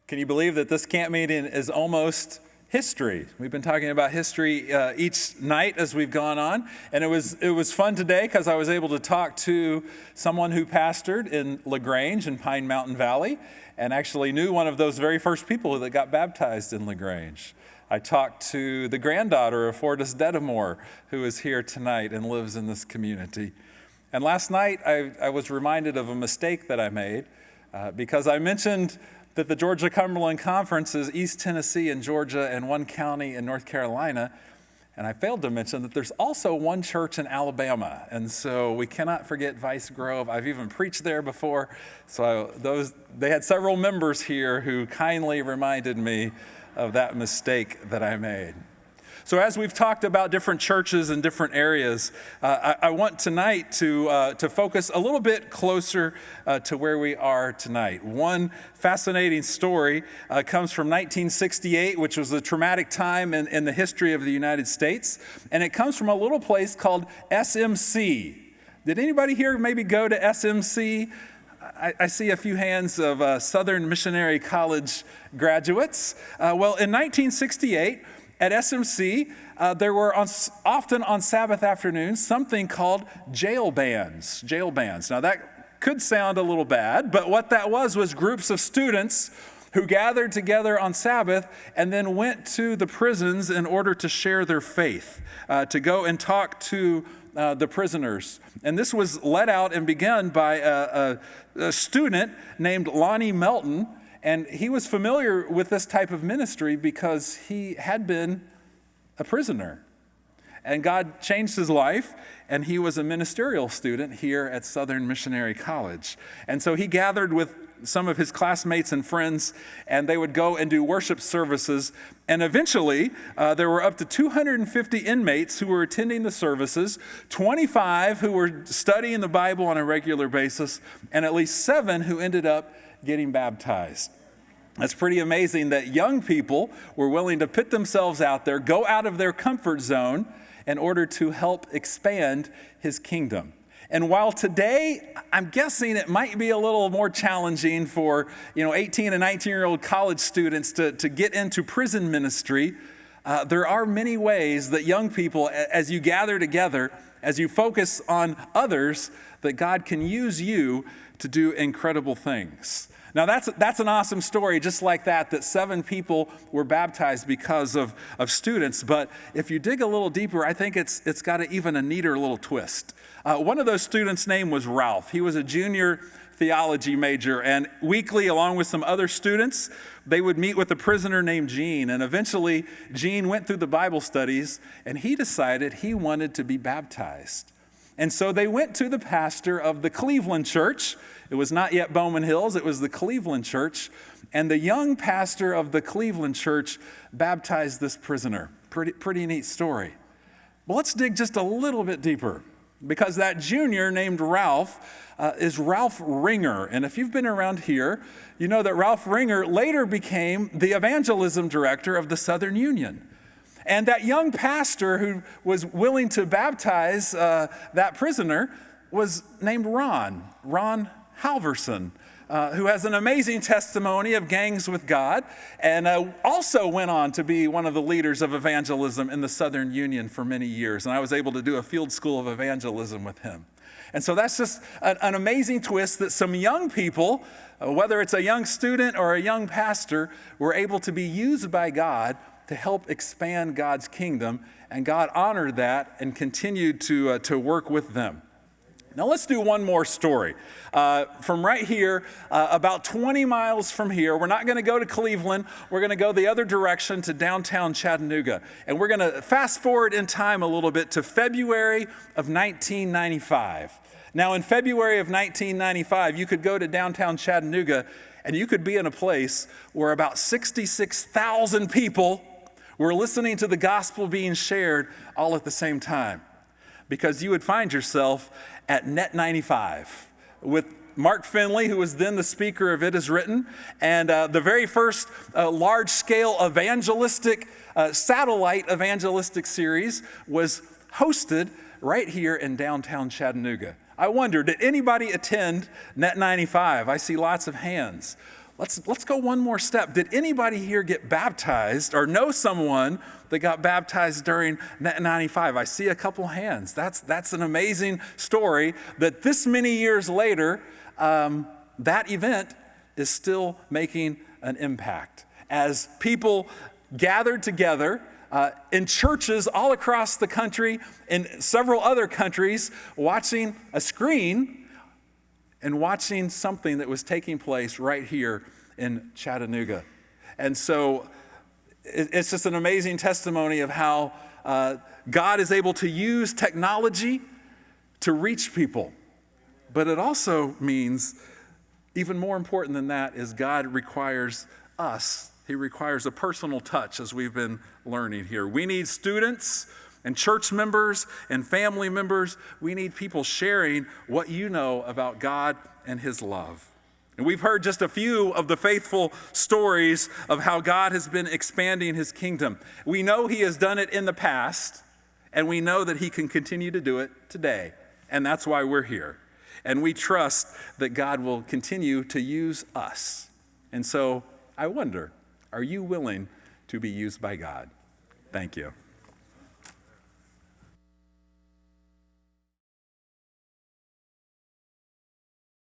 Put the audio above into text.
Can you believe that this camp meeting is almost history? We've been talking about history each night as we've gone on, and it was fun today because I was able to talk to someone who pastored in LaGrange in Pine Mountain Valley and actually knew one of those very first people that got baptized in LaGrange. I talked to the granddaughter of Fortis Dedamore, who is here tonight and lives in this community. And last night I was reminded of a mistake that I made because I mentioned that the Georgia-Cumberland Conference is East Tennessee and Georgia and one county in North Carolina. And I failed to mention that there's also one church in Alabama. And so we cannot forget Vice Grove. I've even preached there before. So they had several members here who kindly reminded me of that mistake that I made. So as we've talked about different churches in different areas, I want tonight to focus a little bit closer to where we are tonight. One fascinating story comes from 1968, which was a traumatic time in the history of the United States. And it comes from a little place called SMC. Did anybody here maybe go to SMC? I see a few hands of Southern Missionary College graduates. Well, in 1968, at SMC, there were often on Sabbath afternoons something called jail bands. Now that could sound a little bad, but what that was groups of students who gathered together on Sabbath and then went to the prisons in order to share their faith, to go and talk to the prisoners. And this was led out and begun by a student named Lonnie Melton. And he was familiar with this type of ministry because he had been a prisoner. And God changed his life, and he was a ministerial student here at Southern Missionary College. And so he gathered with some of his classmates and friends, and they would go and do worship services. And eventually, there were up to 250 inmates who were attending the services, 25 who were studying the Bible on a regular basis, and at least 7 who ended up getting baptized. It's pretty amazing that young people were willing to put themselves out there, go out of their comfort zone in order to help expand his kingdom. And while today, I'm guessing it might be a little more challenging for 18 and 19-year-old college students to get into prison ministry, there are many ways that young people, as you gather together, as you focus on others, that God can use you to do incredible things. Now that's an awesome story, just like that 7 people were baptized because of students. But if you dig a little deeper, I think it's got even a neater little twist. One of those students' name was Ralph. He was a junior theology major, and weekly, along with some other students, they would meet with a prisoner named Gene. And eventually, Gene went through the Bible studies, and he decided he wanted to be baptized. And so they went to the pastor of the Cleveland church. It was not yet Bowman Hills, it was the Cleveland church. And the young pastor of the Cleveland church baptized this prisoner. Pretty neat story. Well, let's dig just a little bit deeper, because that junior named Ralph is Ralph Ringer. And if you've been around here, you know that Ralph Ringer later became the evangelism director of the Southern Union. And that young pastor who was willing to baptize that prisoner was named Ron Halverson, who has an amazing testimony of gangs with God, and also went on to be one of the leaders of evangelism in the Southern Union for many years. And I was able to do a field school of evangelism with him. And so that's just an amazing twist that some young people, whether it's a young student or a young pastor, were able to be used by God to help expand God's kingdom, and God honored that and continued to work with them. Now let's do one more story. From right here, about 20 miles from here, we're not going to go to Cleveland, we're going to go the other direction to downtown Chattanooga. And we're going to fast forward in time a little bit to February of 1995. Now in February of 1995, you could go to downtown Chattanooga and you could be in a place where about 66,000 people were listening to the gospel being shared all at the same time, because you would find yourself at Net 95 with Mark Finley, who was then the speaker of It Is Written, and the very first large-scale satellite evangelistic series was hosted right here in downtown Chattanooga. I wonder, did anybody attend Net 95? I see lots of hands. let's go one more step. Did anybody here get baptized or know someone that got baptized during Net 95? I see a couple hands. That's an amazing story that this many years later, that event is still making an impact. As people gathered together in churches all across the country, in several other countries, watching a screen and watching something that was taking place right here in Chattanooga. And so it's just an amazing testimony of how God is able to use technology to reach people. But it also means, even more important than that, is God requires us. He requires a personal touch, as we've been learning here. We need students and church members and family members. We need people sharing what you know about God and his love. And we've heard just a few of the faithful stories of how God has been expanding his kingdom. We know he has done it in the past, and we know that he can continue to do it today. And that's why we're here. And we trust that God will continue to use us. And so I wonder, are you willing to be used by God? Thank you.